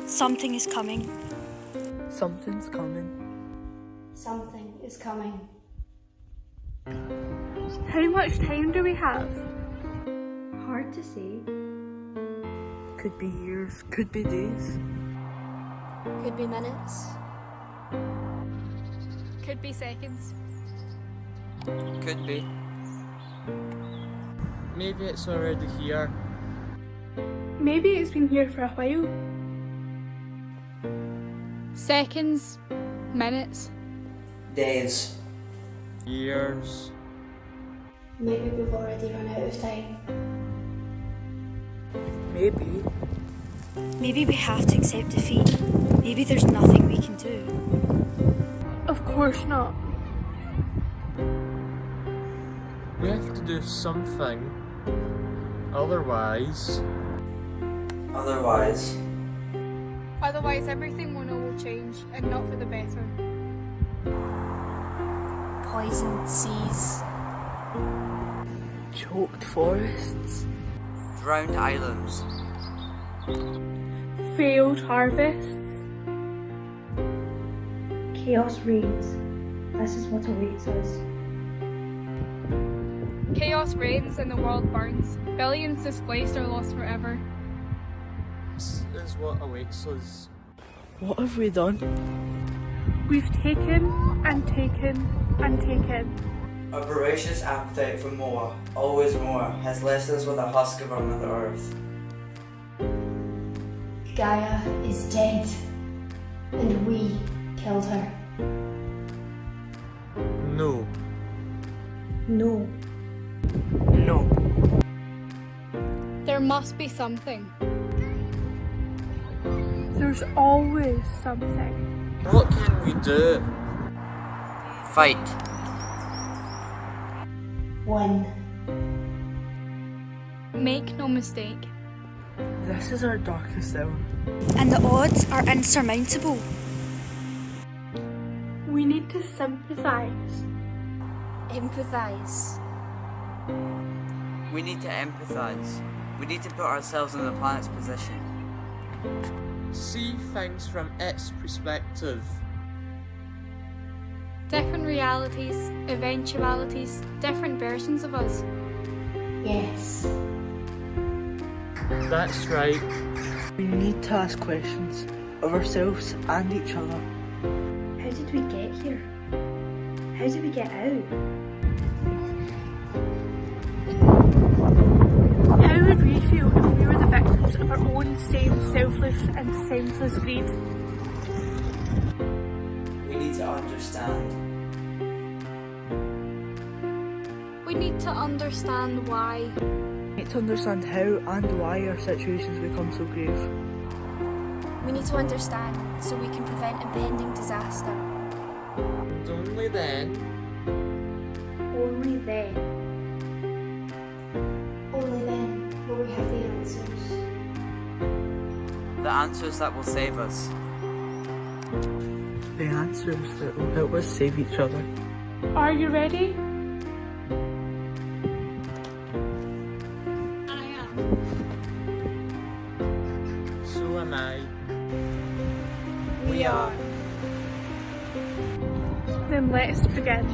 Something is coming. Something's coming. Something is coming. How much time do we have? Hard to say. Could be years, could be days. Could be minutes. Could be seconds. Could be. Maybe it's already here. Maybe it's been here for a while. Seconds, minutes, Days. Years. Maybe we've already run out of time. Maybe. Maybe we have to accept defeat. Maybe there's nothing we can do. Of course not. We have to do something. Otherwise, Otherwise everything we know will change, and not for the better. Poisoned seas. Choked forests. drowned islands. Failed harvests. Chaos reigns. This is what awaits us. Chaos reigns and the world burns. Billions displaced or lost forever. This is what awaits us. What have we done? We've taken and taken and taken. A voracious appetite for more, always more, has left us with a husk of our Mother Earth. Gaia is dead, and we killed her. No. No. No. There must be something. There's always something. What can we do? Fight. One. Make no mistake. This is our darkest hour. And the odds are insurmountable. We need to sympathise. Empathise. We need to empathise. We need to put ourselves in the planet's position. See things from its perspective. Different realities, eventualities, different versions of us. Yes. That's right. We need to ask questions of ourselves and each other. How did we get here? How did we get out? How would we feel if we were the victims of our own same selfish and senseless greed? We need to understand. We need to understand why. We need to understand how and why our situations become so grave. We need to understand so we can prevent impending disaster. And only then, Only then. Only then will we have the answers. The answers that will save us. The answers that will help us save each other. Are you ready? so am I. We are. Then let's begin.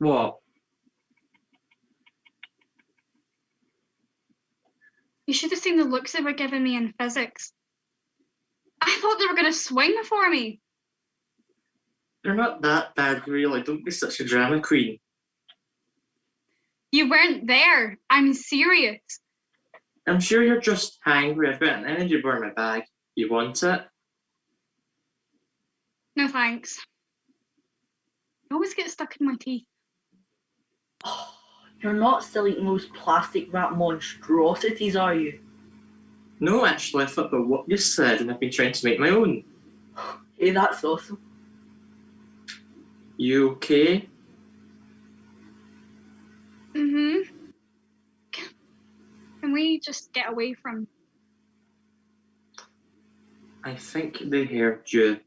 What? You should have seen the looks they were giving me in physics. I thought they were going to swing for me. They're not that bad, really. Don't be such a drama queen. You weren't there. I'm serious. I'm sure you're just angry. I've got an energy bar in my bag. You want it? No thanks. I always get stuck in my teeth. You're not still eating those plastic wrap monstrosities, are you? No, actually, I thought about what you said and I've been trying to make my own. Hey, that's awesome. You okay? Mm-hmm. Can we just get away from... I think they heard you.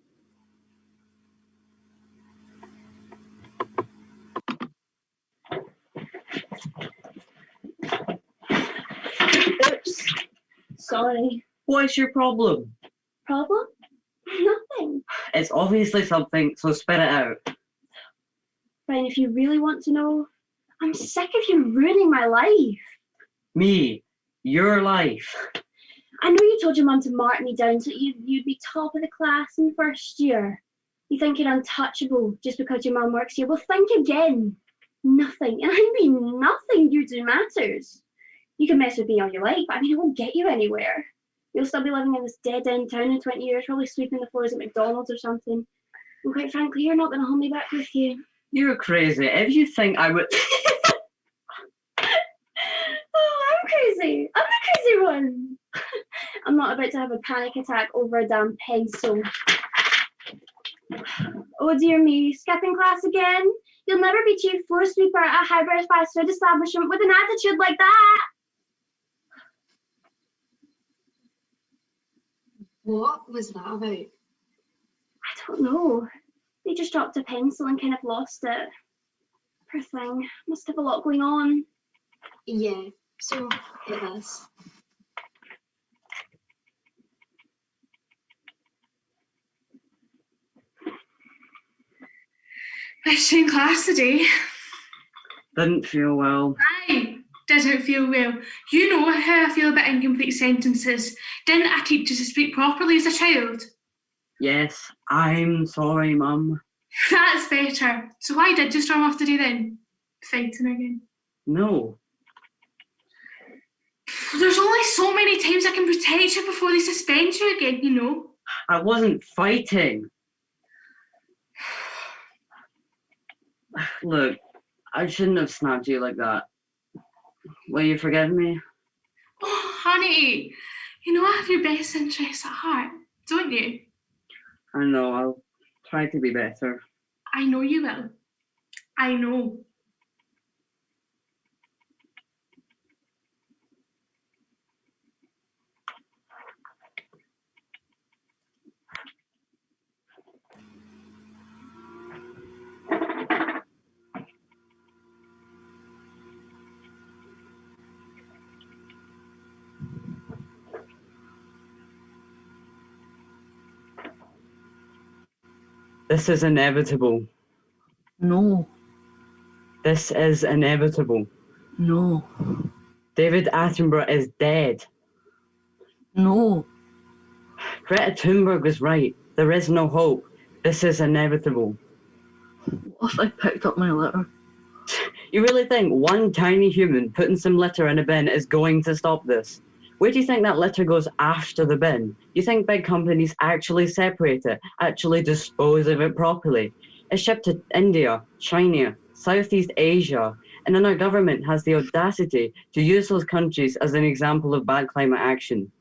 Oops. Sorry. What is your problem? Problem? Nothing. It's obviously something, so spit it out. Brian, if you really want to know, I'm sick of you ruining my life. Me, your life. I know you told your mum to mark me down so you'd be top of the class in first year. You think you're untouchable just because your mum works here. Well, think again. Nothing, and I mean nothing you do matters. You can mess with me all you like, but I mean, it won't get you anywhere. You'll still be living in this dead-end town in 20 years, probably sweeping the floors at McDonald's or something. And quite frankly, you're not going to hold me back with you. You're crazy. If you think I would... Oh, I'm crazy. I'm the crazy one. I'm not about to have a panic attack over a damn pencil. Oh dear me, skipping class again? You'll never be chief floor sweeper at a high-priced fast food establishment with an attitude like that. What was that about? I don't know. They just dropped a pencil and kind of lost it. Poor thing. Must have a lot going on. Yeah, so it is. Missed you in class today. Didn't feel well. I didn't feel well. You know how I feel about incomplete sentences. Didn't I teach you to speak properly as a child? Yes, I'm sorry, Mum. That's better. So why did you storm off today then? Fighting again? No. There's only so many times I can protect you before they suspend you again, you know. I wasn't fighting. Look, I shouldn't have snapped you like that. Will you forgive me? Oh, honey, you know I have your best interests at heart, don't you? I know, I'll try to be better. I know you will. I know. This is inevitable. No. This is inevitable. No. David Attenborough is dead. No. Greta Thunberg was right. There is no hope. This is inevitable. What if I picked up my litter? You really think one tiny human putting some litter in a bin is going to stop this? Where do you think that litter goes after the bin? You think big companies actually separate it, actually dispose of it properly? It's shipped to India, China, Southeast Asia, and then our government has the audacity to use those countries as an example of bad climate action.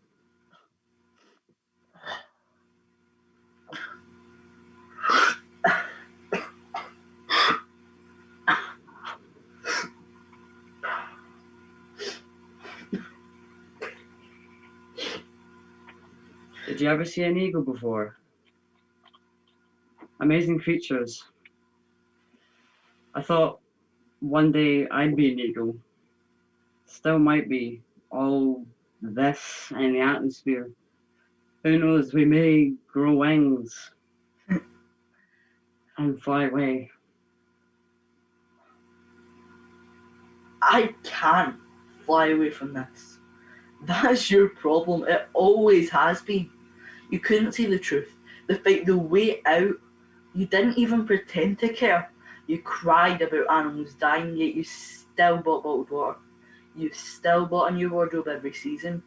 Did you ever see an eagle before? Amazing creatures. I thought one day I'd be an eagle. Still might be. All this in the atmosphere. Who knows, we may grow wings and fly away. I can't fly away from this. That's your problem. It always has been. You couldn't see the truth. The way out, you didn't even pretend to care. You cried about animals dying, yet you still bought bottled water. You still bought a new wardrobe every season.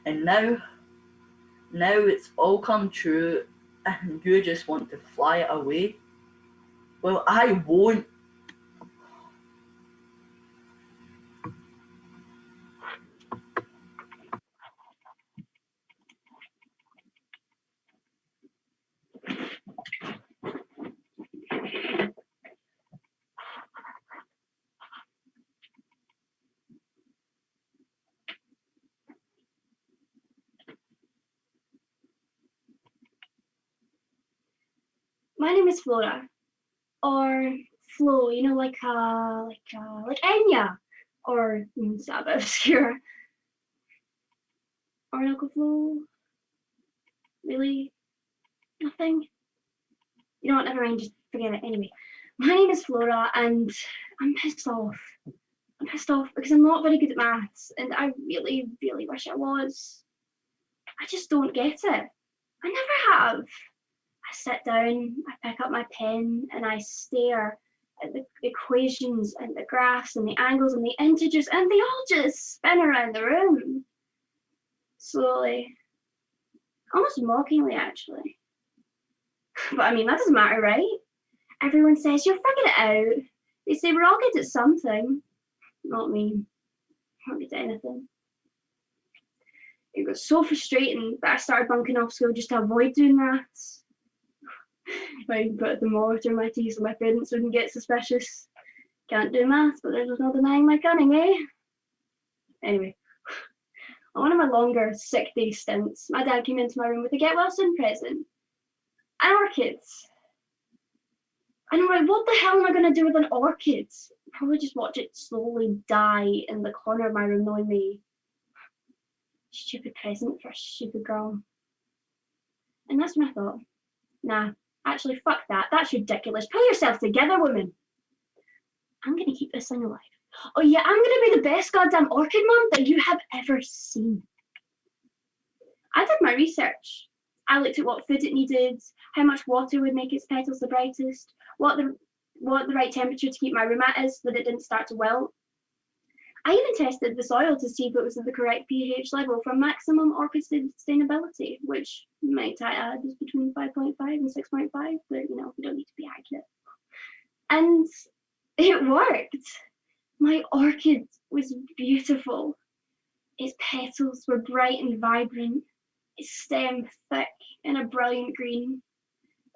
And now it's all come true and you just want to fly it away. Well, I won't. My name is Flora, or Flo. You know, like Enya, or it's a bit obscure. Or Uncle Flo. Really? Nothing? You know what? Never mind. Just forget it. Anyway, my name is Flora, and I'm pissed off. I'm pissed off because I'm not very good at maths, and I really, really wish I was. I just don't get it. I never have. I sit down, I pick up my pen, and I stare at the equations and the graphs and the angles and the integers, and they all just spin around the room. Slowly. Almost mockingly, actually. But I mean, that doesn't matter, right? Everyone says, you'll figure it out. They say we're all good at something. Not me. Not good at anything. It was so frustrating that I started bunking off school just to avoid doing maths. If I put a thermometer in my teeth so my parents wouldn't get suspicious. Can't do maths, but there's no denying my cunning, eh? Anyway, on one of my longer sick day stints, my dad came into my room with a get well soon present. An orchid. And I'm like, what the hell am I going to do with an orchid? Probably just watch it slowly die in the corner of my room, knowing me. Stupid present for a stupid girl. And that's when I thought, nah, actually, fuck that. That's ridiculous. Pull yourself together, woman. I'm going to keep this thing alive. Oh yeah, I'm going to be the best goddamn orchid mom that you have ever seen. I did my research. I looked at what food it needed, how much water would make its petals the brightest, what the right temperature to keep my room at is so that it didn't start to wilt. I even tested the soil to see if it was at the correct pH level for maximum orchid sustainability, which might I add is between 5.5 and 6.5, but you know, we don't need to be accurate. And it worked. My orchid was beautiful. Its petals were bright and vibrant, its stem thick and a brilliant green,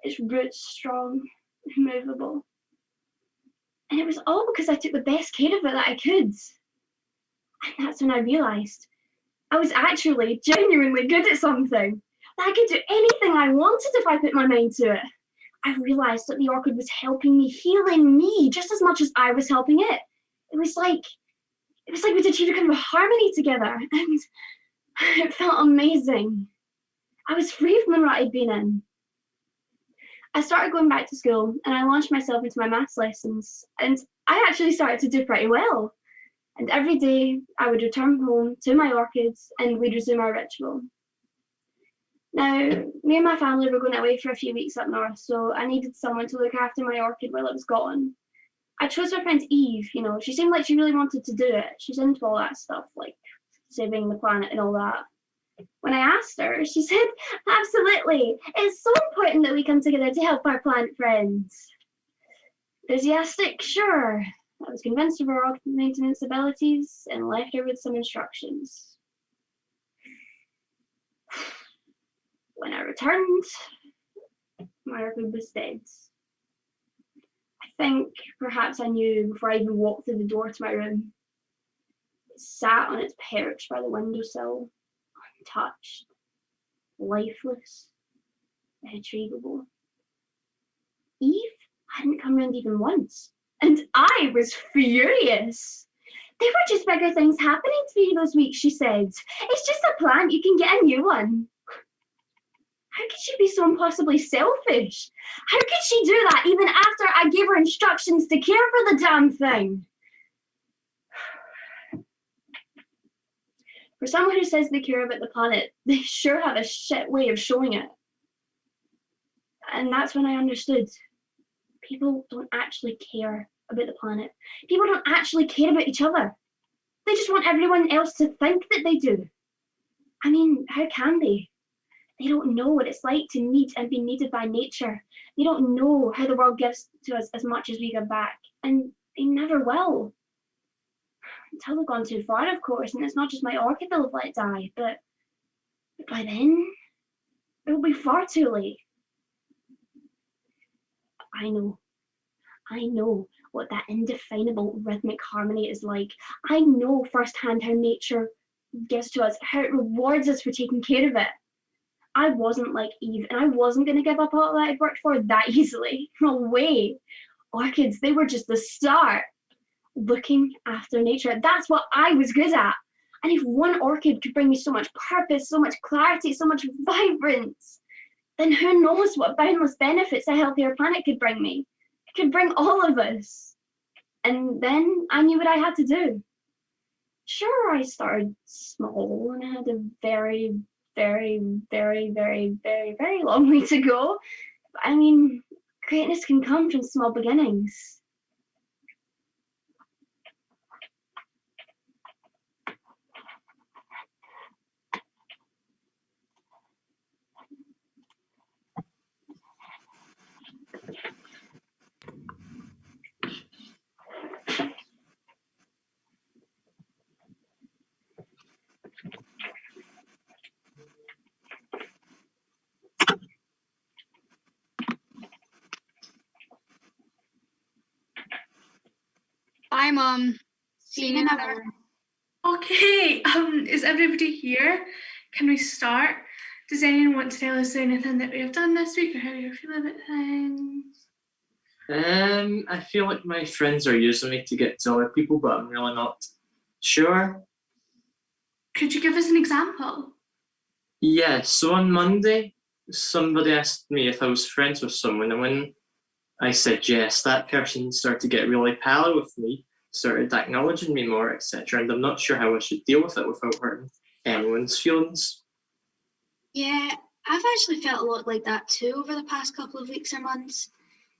its roots strong and movable. And it was all because I took the best care of it that I could. And that's when I realised I was actually genuinely good at something. That I could do anything I wanted if I put my mind to it. I realised that the orchid was helping me, healing me, just as much as I was helping it. It was like we'd achieved a kind of harmony together, and it felt amazing. I was free from the rut I'd been in. I started going back to school, and I launched myself into my maths lessons, and I actually started to do pretty well. And every day I would return home to my orchids and we'd resume our ritual. Now, me and my family were going away for a few weeks up north, so I needed someone to look after my orchid while it was gone. I chose my friend Eve, you know, she seemed like she really wanted to do it. She's into all that stuff, like saving the planet and all that. When I asked her, she said, absolutely, it's so important that we come together to help our plant friends. Enthusiastic? Sure. I was convinced of her maintenance abilities and left her with some instructions. When I returned, my orchid was dead. I think perhaps I knew before I even walked through the door to my room. It sat on its perch by the windowsill, untouched, lifeless, irretrievable. Eve hadn't come round even once. And I was furious. There were just bigger things happening to me those weeks, she said. It's just a plant, you can get a new one. How could she be so impossibly selfish? How could she do that even after I gave her instructions to care for the damn thing? For someone who says they care about the planet, they sure have a shit way of showing it. And that's when I understood. People don't actually care about the planet. People don't actually care about each other. They just want everyone else to think that they do. I mean, how can they? They don't know what it's like to need and be needed by nature. They don't know how the world gives to us as much as we give back. And they never will. Until they've gone too far, of course, and it's not just my orchid they'll have let die, but by then, it'll be far too late. I know what that indefinable rhythmic harmony is like. I know firsthand how nature gives to us, how it rewards us for taking care of it. I wasn't like Eve, and I wasn't going to give up all that I'd worked for that easily. No way. Orchids, they were just the start. Looking after nature, that's what I was good at. And if one orchid could bring me so much purpose, so much clarity, so much vibrance, then who knows what boundless benefits a healthier planet could bring me. It could bring all of us. And then I knew what I had to do. Sure, I started small and I had a very, very, very, very, very, very long way to go. But I mean, greatness can come from small beginnings. Bye, Mum. See you in an hour. Okay, is everybody here? Can we start? Does anyone want to tell us anything that we have done this week or how you're feeling about things? I feel like my friends are using me to get to other people, but I'm really not sure. Could you give us an example? Yeah, so on Monday, somebody asked me if I was friends with someone, and when I said yes, that person started to get really pally with me, started acknowledging me more, etc. And I'm not sure how I should deal with it without hurting anyone's feelings. Yeah, I've actually felt a lot like that too over the past couple of weeks or months.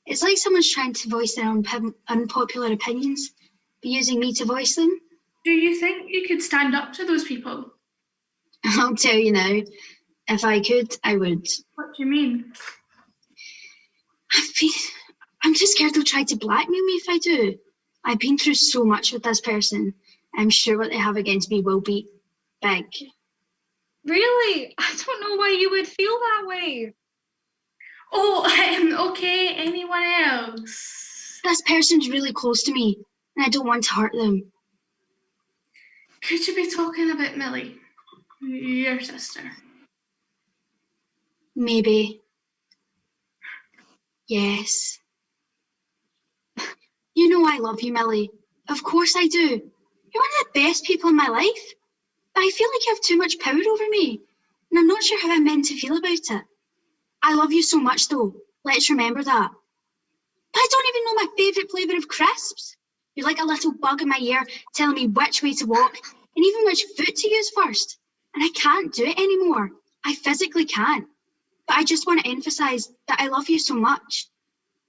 It's like someone's trying to voice their own unpopular opinions, but using me to voice them. Do you think you could stand up to those people? I'll tell you now, if I could, I would. What do you mean? I'm just scared they'll try to blackmail me if I do. I've been through so much with this person. I'm sure what they have against me will be big. Really? I don't know why you would feel that way. Oh, okay, anyone else? This person's really close to me, and I don't want to hurt them. Could you be talking about Millie, your sister? Maybe. Yes. You know I love you, Millie. Of course I do. You're one of the best people in my life. But I feel like you have too much power over me, and I'm not sure how I'm meant to feel about it. I love you so much, though. Let's remember that. But I don't even know my favourite flavour of crisps. You're like a little bug in my ear telling me which way to walk and even which foot to use first. And I can't do it anymore. I physically can't. But I just want to emphasise that I love you so much.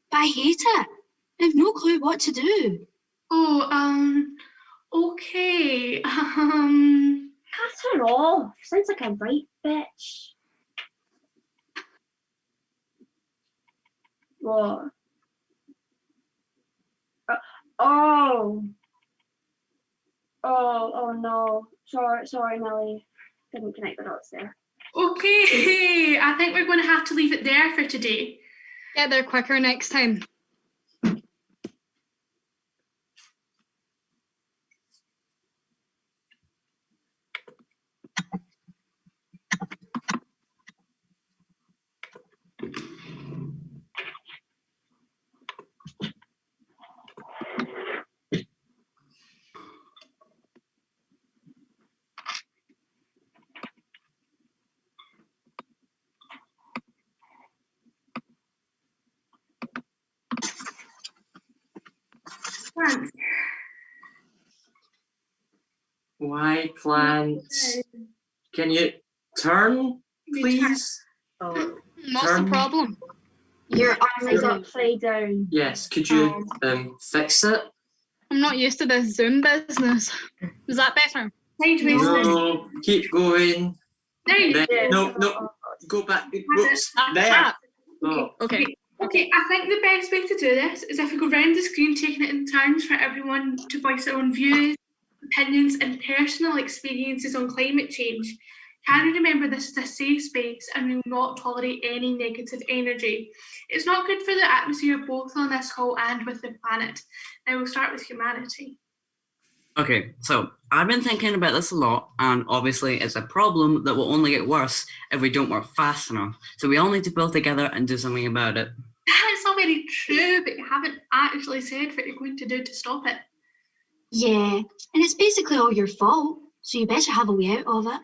But I hate it. I have no clue what to do. Oh, okay, Cut her off. Sounds like a right bitch. What? Oh no. Sorry, Millie. Didn't connect the dots there. Okay, I think we're going to have to leave it there for today. Get there quicker next time. Thanks. Why, plants? Can you turn, please? Oh, What's the Turn. problem? Your arm is upside down. Yes, could you fix it? I'm not used to this Zoom business. Is that better? Sideways. No, keep going. There you Then, go. no, go back. Whoops, there. Ah, Oh. okay. Okay, I think the best way to do this is if we go round the screen, taking it in turns for everyone to voice their own views, opinions, and personal experiences on climate change. Can we remember this is a safe space and we will not tolerate any negative energy? It's not good for the atmosphere both on this call and with the planet. Now we'll start with humanity. Okay, so I've been thinking about this a lot, and obviously it's a problem that will only get worse if we don't work fast enough. So we all need to pull together and do something about it. That's not very true, but you haven't actually said what you're going to do to stop it. Yeah, and it's basically all your fault, so you better have a way out of it.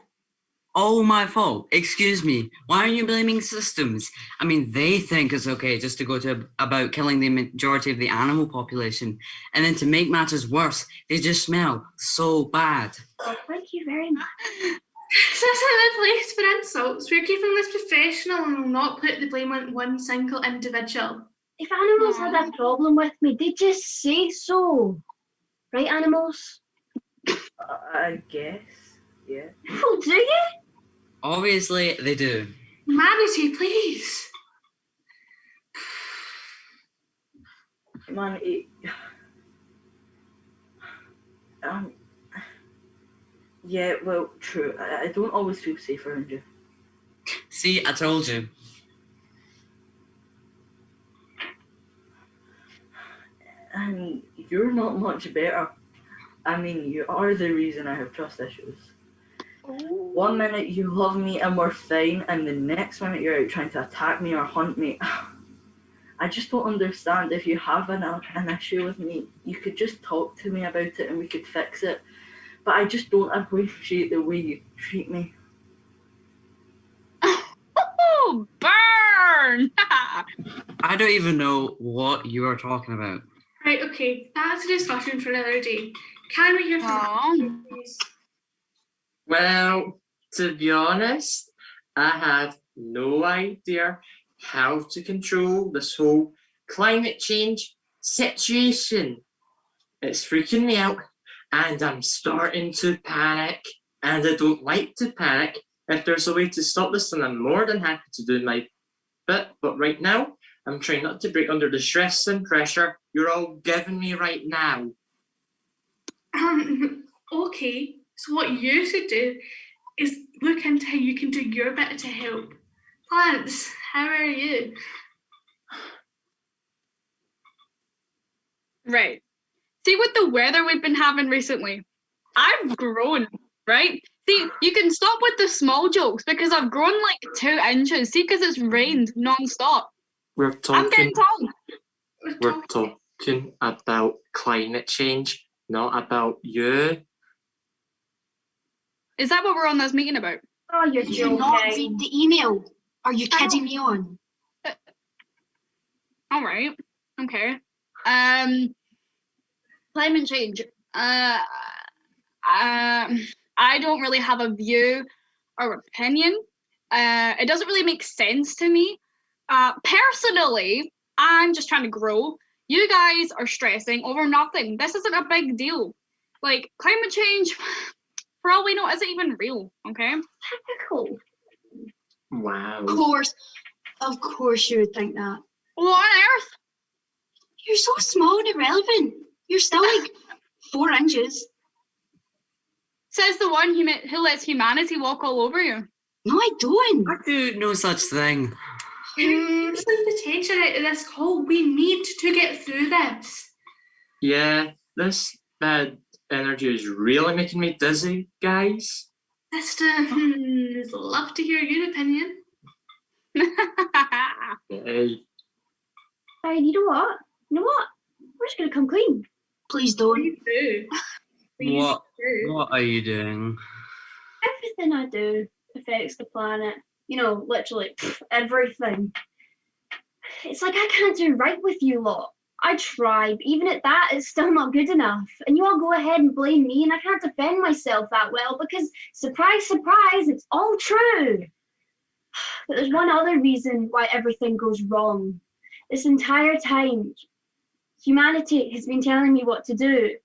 All my fault. Excuse me. Why are you blaming systems? I mean, they think it's okay just to go to about killing the majority of the animal population. And then to make matters worse, they just smell so bad. Oh, thank you very much. This isn't the place for insults. We're keeping this professional and will not put the blame on one single individual. If animals had a problem with me, they'd just say so. Right, animals? I guess, yeah. Oh, do you? Obviously, they do. Humanity, please. Man, yeah, well, true. I don't always feel safe around you. See, I told you. And you're not much better. I mean, you are the reason I have trust issues. One minute you love me and we're fine, and the next minute you're out trying to attack me or hunt me. I just don't understand. If you have an issue with me, you could just talk to me about it and we could fix it. But I just don't appreciate the way you treat me. Oh, burn! I don't even know what you are talking about. Right, okay, that's a discussion for another day. Can we hear from you, please? Well, to be honest, I have no idea how to control this whole climate change situation. It's freaking me out, and I'm starting to panic, and I don't like to panic. If there's a way to stop this, then I'm more than happy to do my bit, but right now, I'm trying not to break under the stress and pressure you're all giving me right now. Okay, so what you should do is look into how you can do your bit to help. Plants, how are you? Right. See, with the weather we've been having recently, I've grown, right? See, you can stop with the small jokes because I've grown like 2 inches. See, because it's rained non-stop. We're I'm getting talking, tall. we're talking about climate change, not about you. Is that what we're on this meeting about? Oh, you're Did you not joking. read the email? Are you kidding me on? All right. Okay. Climate change. I don't really have a view or opinion. It doesn't really make sense to me. Personally, I'm just trying to grow. You guys are stressing over nothing. This isn't a big deal. Like, climate change, for all we know, isn't even real, okay? Typical. Wow. Of course you would think that. What on earth? You're so small and irrelevant. You're still like 4 inches. Says the one who lets humanity walk all over you. No, I don't. I do no such thing. Just leave the tension out of this call. We need to get through this. Yeah, this bad energy is really making me dizzy, guys. Sister, I'd love to hear your opinion. Hey. Hey, you know what? We're just gonna come clean. Please don't. Please do. Please What? do. What are you doing? Everything I do affects the planet. You know, literally everything. It's like I can't do right with you lot. I try, but even at that, it's still not good enough. And you all go ahead and blame me, and I can't defend myself that well because, surprise, surprise, it's all true. But there's one other reason why everything goes wrong. This entire time, humanity has been telling me what to do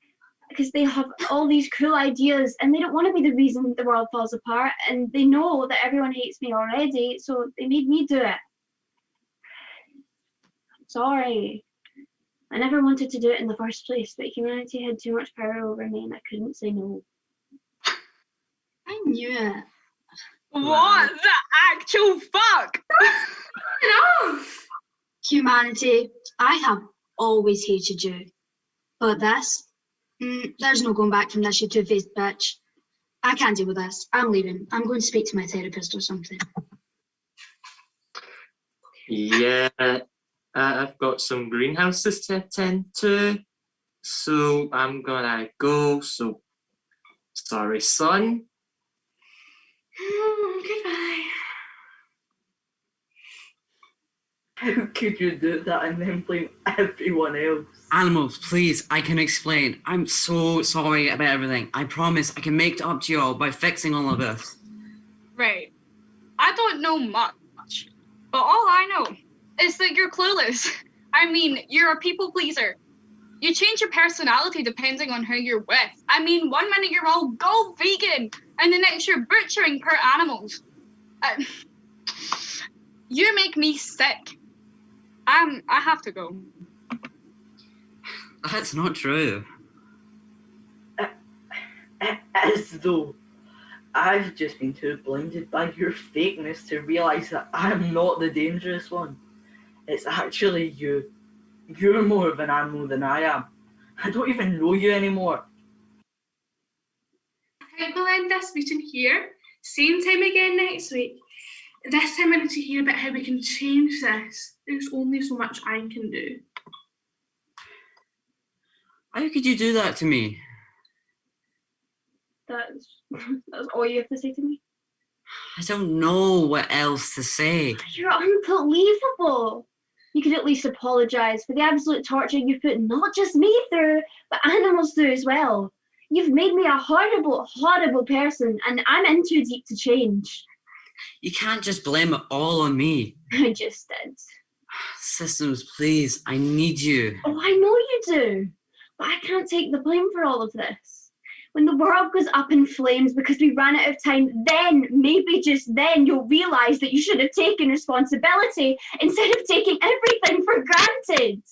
because they have all these cool ideas and they don't want to be the reason the world falls apart, and they know that everyone hates me already, so they made me do it. Sorry. I never wanted to do it in the first place, but humanity had too much power over me and I couldn't say no. I knew it. What the actual fuck? Enough! Humanity, I have always hated you. But this, there's no going back from this, you two-faced bitch. I can't deal with this. I'm leaving. I'm going to speak to my therapist or something. Yeah, I've got some greenhouses to attend to, so I'm gonna go. So, sorry, son. Goodbye. How could you do that and then blame everyone else? Animals, please, I can explain. I'm so sorry about everything. I promise I can make it up to you all by fixing all of this. Right. I don't know much, but all I know is that you're clueless. I mean, you're a people pleaser. You change your personality depending on who you're with. I mean, one minute you're all go vegan, and the next you're butchering poor animals. You make me sick. I have to go. That's not true. As though I've just been too blinded by your fakeness to realise that I'm not the dangerous one. It's actually you. You're more of an animal than I am. I don't even know you anymore. I think we'll end this meeting here. Same time again next week. This time I need to hear about how we can change this. There's only so much I can do. How could you do that to me? That's all you have to say to me? I don't know what else to say. You're unbelievable. You could at least apologise for the absolute torture you've put not just me through, but animals through as well. You've made me a horrible, horrible person, and I'm in too deep to change. You can't just blame it all on me. I just did. Systems, please, I need you. Oh, I know you do, but I can't take the blame for all of this. When the world goes up in flames because we ran out of time, then, maybe just then, you'll realise that you should have taken responsibility instead of taking everything for granted.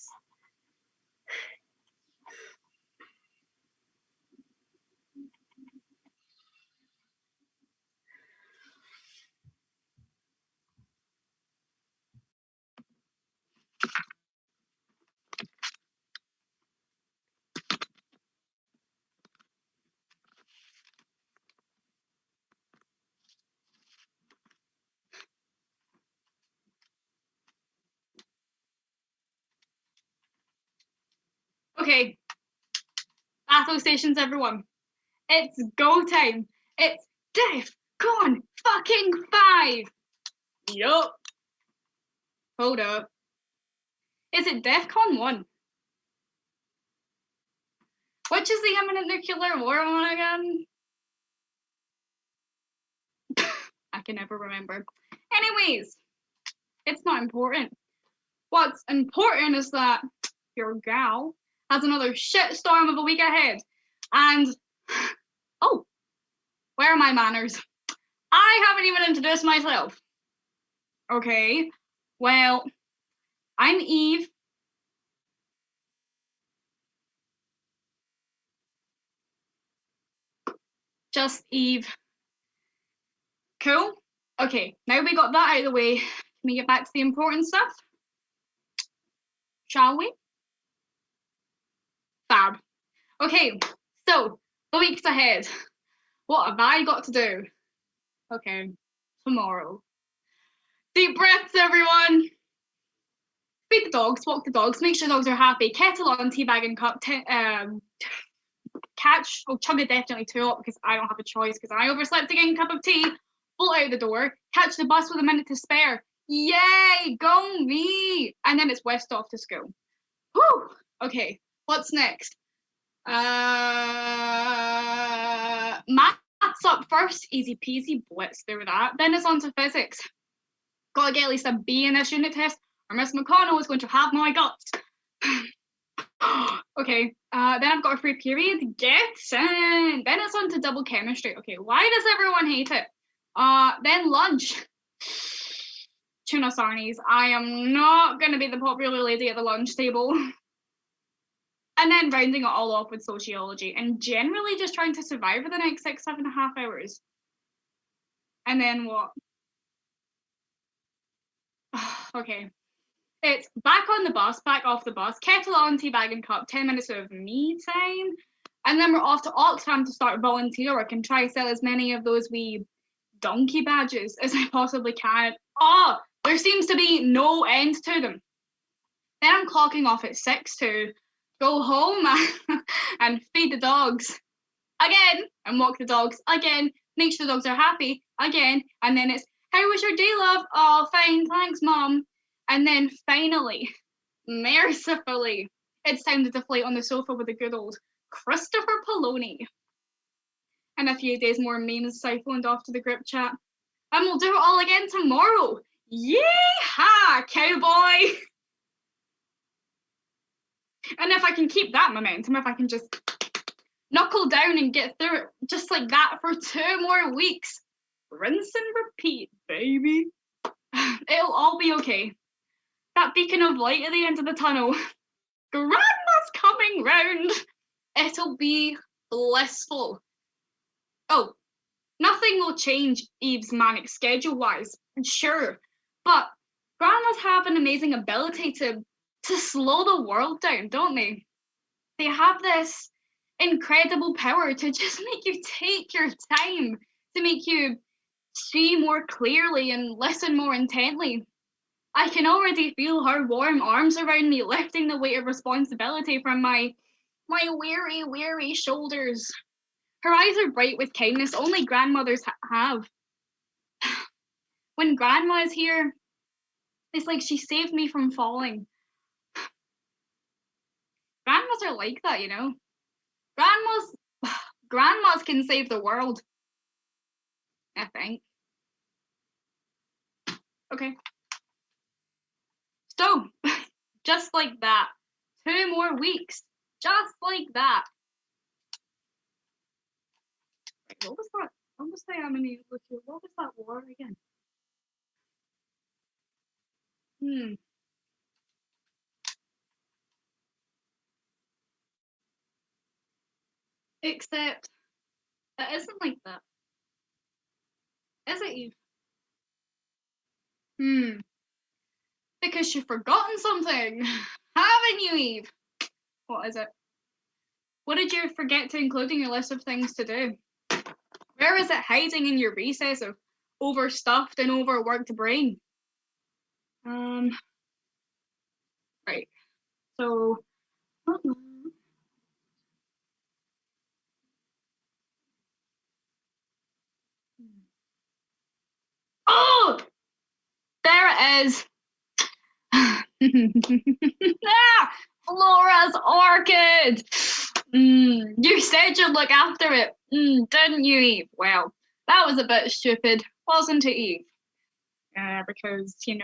Okay. Battle stations, everyone. It's go time. It's DEFCON fucking 5. Yup. Hold up. Is it DEFCON 1? Which is the imminent nuclear war one again? I can never remember. Anyways, it's not important. What's important is that your gal has another shitstorm of a week ahead. And, oh, where are my manners? I haven't even introduced myself. Okay, well, I'm Eve. Just Eve. Cool? Okay, now we got that out of the way, can we get back to the important stuff? Shall we? Fab. Okay, so, the weeks ahead. What have I got to do? Okay, tomorrow. Deep breaths, everyone. Feed the dogs, walk the dogs, make sure dogs are happy. Kettle on, teabag and cup. Catch, well, chug it definitely too up because I don't have a choice because I overslept again. Cup of tea, bolt out the door, catch the bus with a minute to spare. Yay, go me! And then it's west off to school. Whew. Okay, what's next? Maths up first, easy peasy, blitz through that. Then it's on to physics. Gotta get at least a B in this unit test, or Miss McConnell is going to have my guts. Okay, then I've got a free period. Get in. Then it's on to double chemistry. Okay, why does everyone hate it? Then lunch. Tuna sarnies. I am not gonna be the popular lady at the lunch table. And then rounding it all off with sociology and generally just trying to survive for the next 7.5 hours. And then what? Okay. It's back on the bus, back off the bus, kettle on, tea bag and cup, 10 minutes of me time. And then we're off to Oxfam to start volunteer work and try to sell as many of those wee donkey badges as I possibly can. Oh, there seems to be no end to them. Then I'm clocking off at 6 to go home and feed the dogs again and walk the dogs again, make sure the dogs are happy again, and then it's, how was your day, love? Oh, fine, thanks, Mom. And then finally, mercifully, it's time to deflate on the sofa with the good old Christopher Poloni. And a few days more memes siphoned off to the group chat. And we'll do it all again tomorrow. Yee-haw, cowboy! And if I can keep that momentum, if I can just knuckle down and get through it just like that for 2 more weeks, rinse and repeat, baby. It'll all be okay. That beacon of light at the end of the tunnel. Grandma's coming round. It'll be blissful. Oh, nothing will change Eve's manic schedule-wise, sure. But grandmas have an amazing ability to slow the world down, don't they? They have this incredible power to just make you take your time, to make you see more clearly and listen more intently. I can already feel her warm arms around me, lifting the weight of responsibility from my weary shoulders. Her eyes are bright with kindness only grandmothers have. When Grandma is here, it's like she saved me from falling. Grandmas are like that, you know. Grandmas can save the world, I think. Okay. So, just like that. 2 more weeks. Just like that. What was that? What was the Amelie? What was that war again? Except, it isn't like that. Is it, Eve? Because you've forgotten something. Haven't you, Eve? What is it? What did you forget to include in your list of things to do? Where is it hiding in your recess of overstuffed and overworked brain? Right. So, oh, there it is. Flora's orchid. You said you'd look after it, didn't you, Eve? Well, that was a bit stupid, wasn't it, Eve? Because, you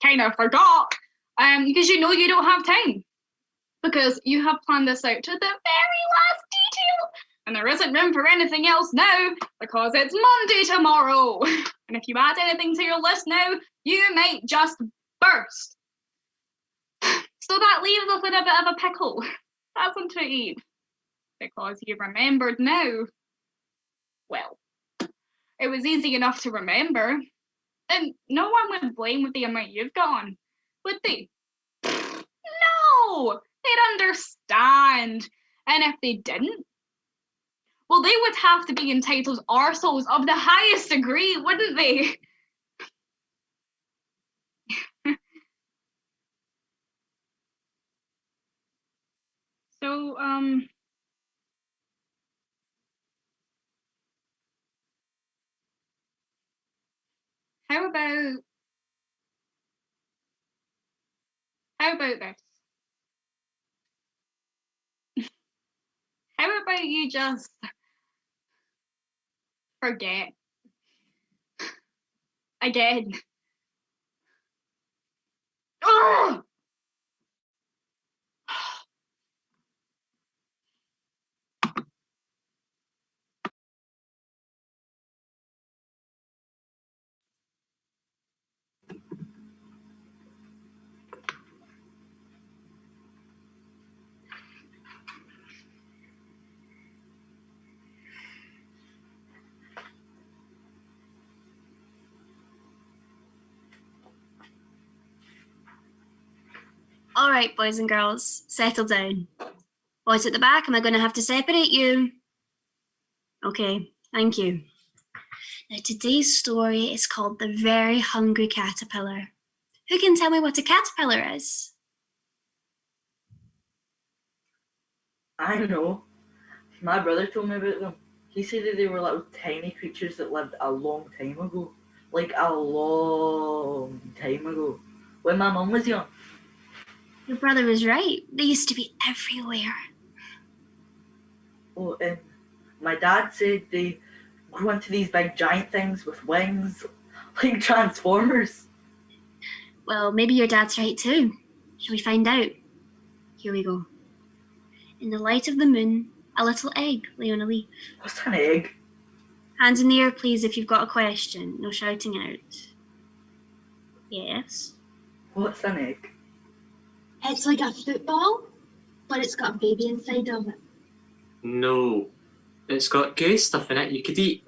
kind of forgot. Because you don't have time. Because you have planned this out to the very last detail. And there isn't room for anything else now, because it's Monday tomorrow. And if you add anything to your list now, you might just burst. So that leaves us in a bit of a pickle, doesn't it, Eve? Because you remembered now. Well, it was easy enough to remember. And no one would blame with the amount you've got on, would they? No! They'd understand. And if they didn't, well, they would have to be entitled arseholes of the highest degree, wouldn't they? So, how about, this? How about you just forget? Again. Ugh! All right, boys and girls, settle down. Boys at the back, am I going to have to separate you? Okay, thank you. Now, today's story is called The Very Hungry Caterpillar. Who can tell me what a caterpillar is? I know. My brother told me about them. He said that they were little tiny creatures that lived a long time ago. Like a long time ago. When my mum was young. Your brother was right. They used to be everywhere. Oh, and my dad said they grew into these big giant things with wings. Like Transformers. Well, maybe your dad's right too. Shall we find out? Here we go. In the light of the moon, a little egg lay on a leaf. What's an egg? Hands in the air, please, if you've got a question. No shouting out. Yes? What's an egg? It's like a football, but it's got a baby inside of it. No. It's got gay stuff in it you could eat.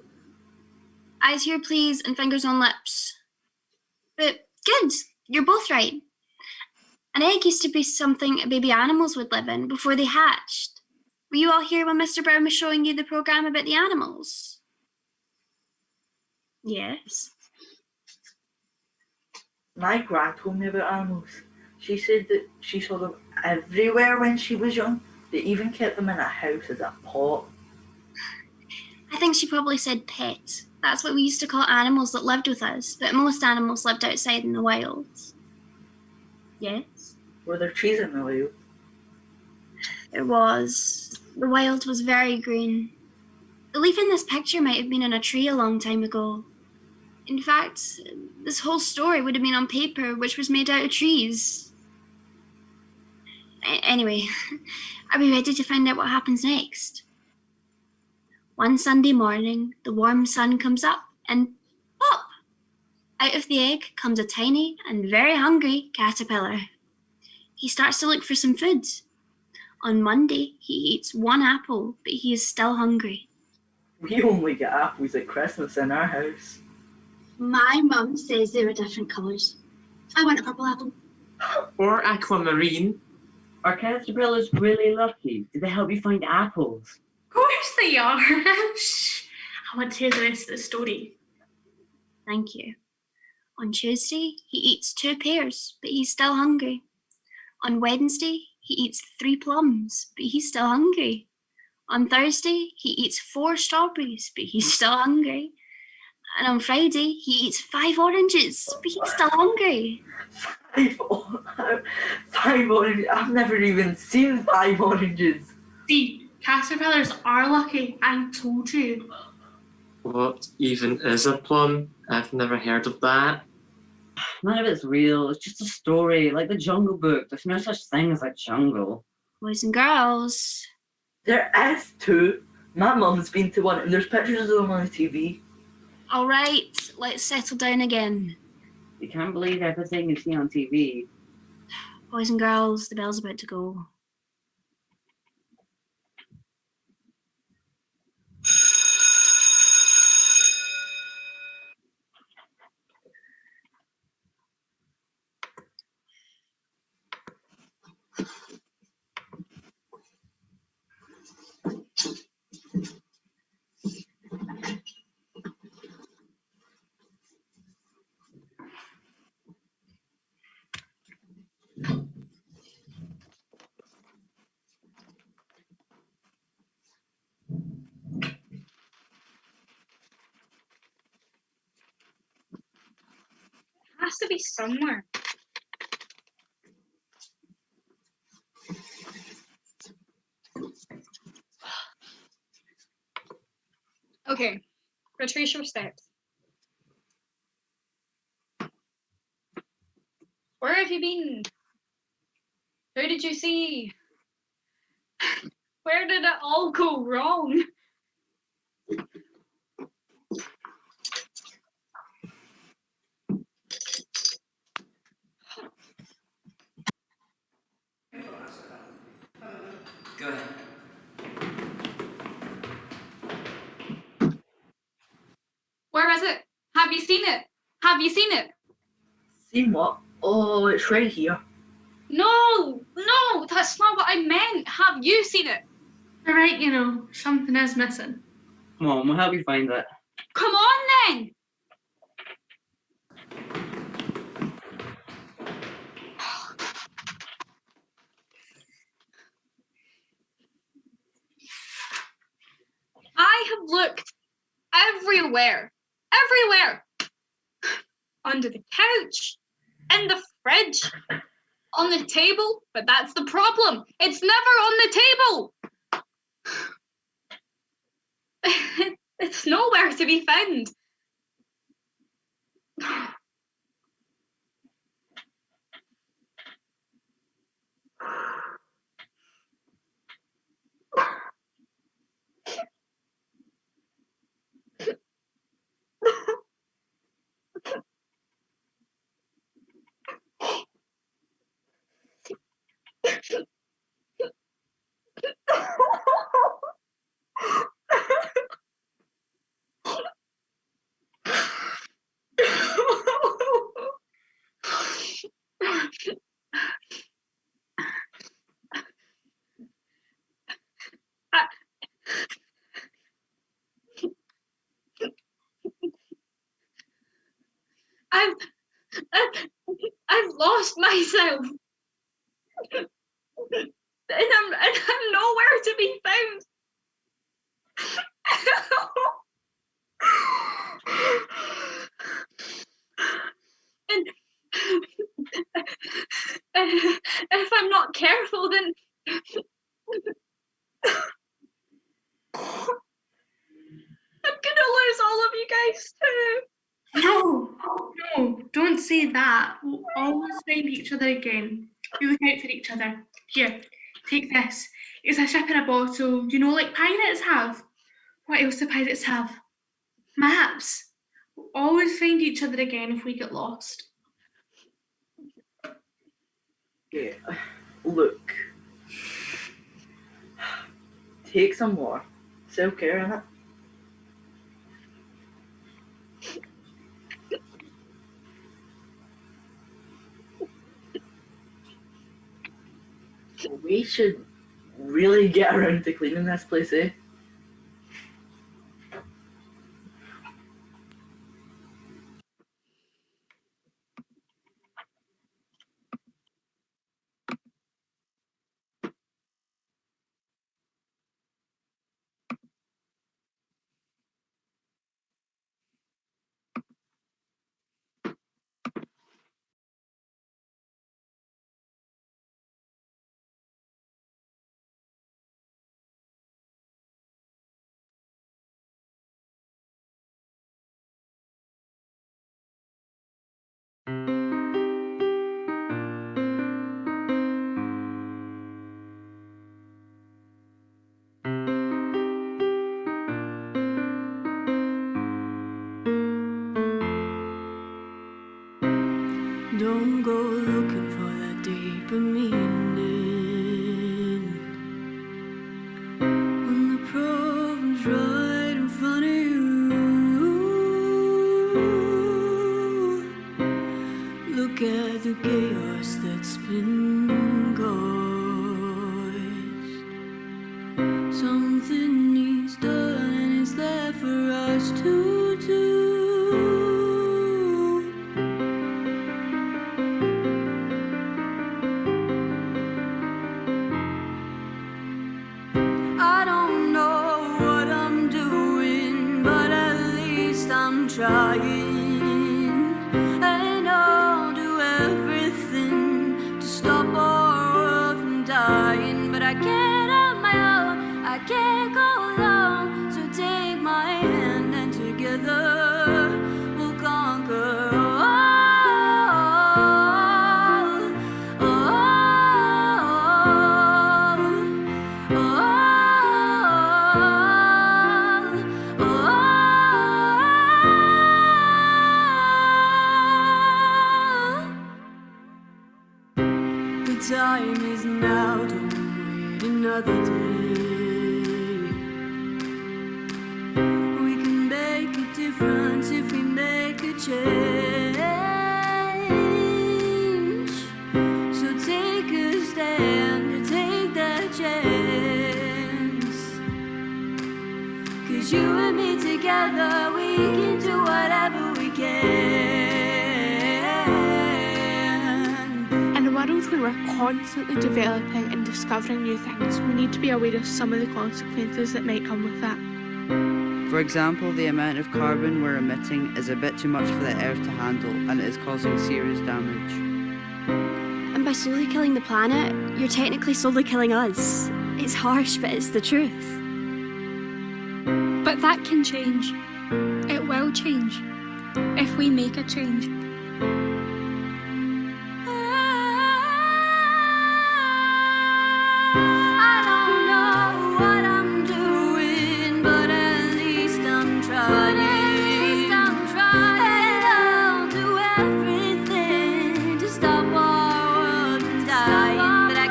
Eyes here, please, and fingers on lips. But good, you're both right. An egg used to be something baby animals would live in before they hatched. Were you all here when Mr. Brown was showing you the programme about the animals? Yes. My gran told me about animals. She said that she saw them everywhere when she was young. They even kept them in a house as a pot. I think she probably said pet. That's what we used to call animals that lived with us, but most animals lived outside in the wild. Yes? Were there trees in the wild? There was. The wild was very green. The leaf in this picture might have been in a tree a long time ago. In fact, this whole story would have been on paper, which was made out of trees. Anyway, are we ready to find out what happens next? One Sunday morning, the warm sun comes up and pop! Out of the egg comes a tiny and very hungry caterpillar. He starts to look for some food. On Monday, he eats one apple, but he is still hungry. We only get apples at Christmas in our house. My mum says they were different colours. I want a purple apple. Or aquamarine. Are caterpillars really lucky? Do they help you find apples? Of course they are. Shh. I want to hear the rest of the story. Thank you. On Tuesday, he eats 2 pears, but he's still hungry. On Wednesday, he eats 3 plums, but he's still hungry. On Thursday, he eats 4 strawberries, but he's still hungry. And on Friday, he eats 5 oranges, but he's still hungry. 5 oranges? I've never even seen 5 oranges. See, caterpillars are lucky. I told you. What even is a plum? I've never heard of that. None of it's real. It's just a story, like the Jungle Book. There's no such thing as a jungle. Boys and girls. There is 2. My mum's been to one, and there's pictures of them on the TV. All right, let's settle down again. You can't believe everything you see on TV. Boys and girls, the bell's about to go. Has to be somewhere. Okay, retrace your steps. Where have you been? Who did you see? Where did it all go wrong? Go ahead. Where is it? Have you seen it? Have you seen it? Seen what? Oh, it's right here. No, that's not what I meant. Have you seen it? All right, you know, something is missing. Come on, we'll help you find that. Come on then. I have looked everywhere. Under the couch, in the fridge, on the table, but that's the problem. It's never on the table. It's nowhere to be found. I've lost myself. And I'm nowhere to be found. And if I'm not careful, then I'm gonna lose all of you guys too. No, don't say that. We'll always find each other again. We look out for each other. Here, take this. It's a ship in a bottle, you know, like pirates have. What else do pirates have? Maps. We'll always find each other again if we get lost. Yeah, look. Take some more. Self-care, innit? We should really get around to cleaning this place, eh? Don't go looking for that deeper meaning when the problem's right in front of you. Look at the chaos that's been caused. Something needs done and it's there for us to do. Trying, and I'll do everything to stop our world from dying, but I can't on my own, I can't go alone, so take my hand. together we can do whatever we can. In a world where we're constantly developing and discovering new things, we need to be aware of some of the consequences that might come with that. For example, the amount of carbon we're emitting is a bit too much for the Earth to handle, and it is causing serious damage. And by slowly killing the planet, you're technically slowly killing us. It's harsh, but it's the truth. But that can change. It will change. If we make a change. I don't know what I'm doing, but at least I'm trying. And I'll do everything to stop our world from dying. But I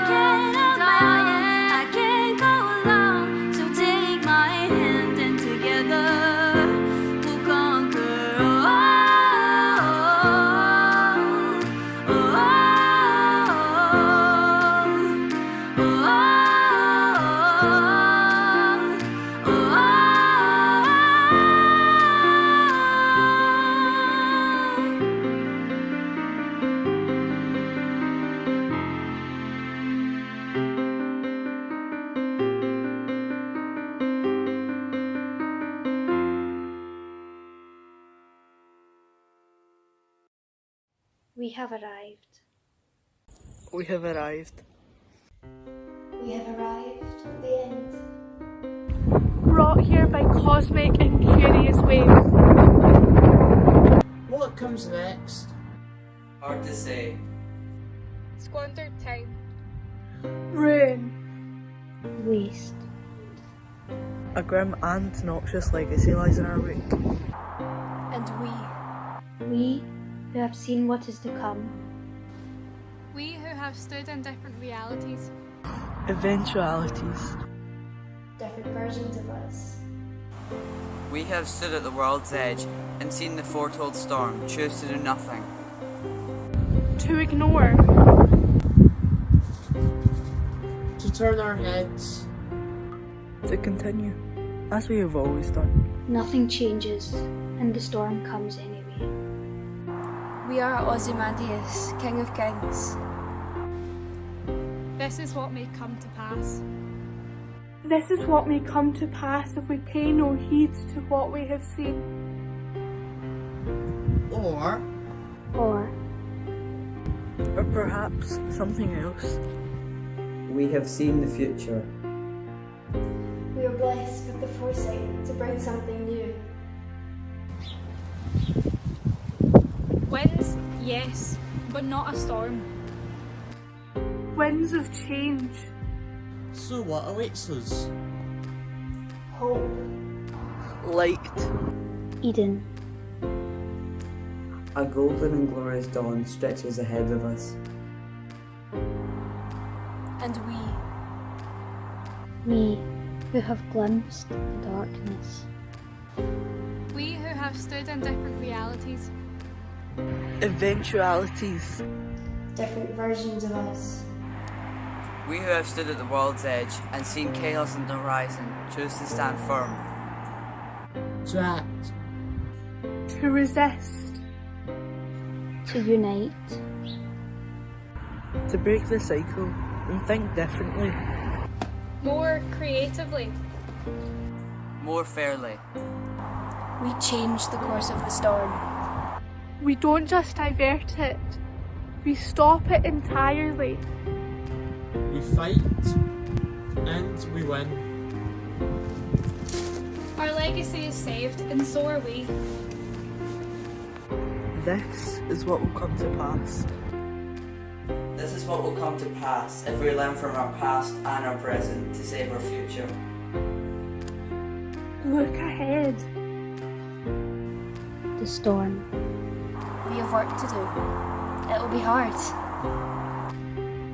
can't go alone. So take my hand and together we'll conquer We have arrived. We have arrived. We have arrived at the end. Brought here by cosmic and curious waves. What comes next? Hard to say. Squandered time. Ruin. Waste. A grim and noxious legacy lies in our wake. And We who have seen what is to come. we who have stood in different realities. Eventualities. Different versions of us. We have stood at the world's edge and seen the foretold storm, choose to do nothing. To ignore. To turn our heads. To continue, as we have always done. Nothing changes, and the storm comes anyway. We are Ozymandias, King of Kings. This is what may come to pass. This is what may come to pass if we pay no heed to what we have seen. Or Or perhaps something else. We have seen the future. We are blessed with the foresight to bring something new. Winds, yes, but not a storm. Winds of change. so what awaits us? Hope. Light. Eden. A golden and glorious dawn stretches ahead of us. And We who have glimpsed the darkness. we who have stood in different realities. Eventualities. Different versions of us. We who have stood at the world's edge and seen chaos on the horizon choose to stand firm. To act. To resist. To unite. To break the cycle and think differently. More creatively. More fairly. We change the course of the storm. We don't just divert it, we stop it entirely. We fight. And we win. Our legacy is saved, and so are we. This is what will come to pass. This is what will come to pass if we learn from our past and our present to save our future. Look ahead. The storm. We have work to do. It'll be hard.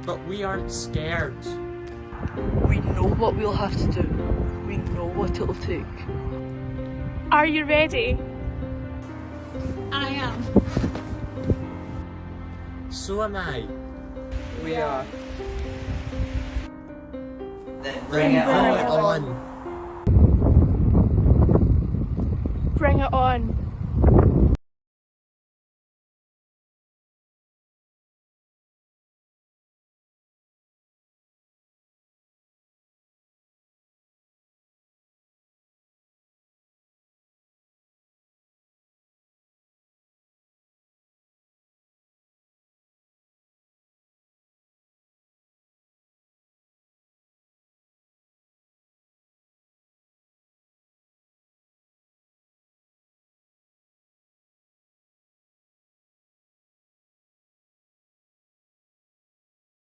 But we aren't scared. We know what we'll have to do. We know what it'll take. Are you ready? I am. So am I. We are. Then bring it Bring on. it on. Bring it on.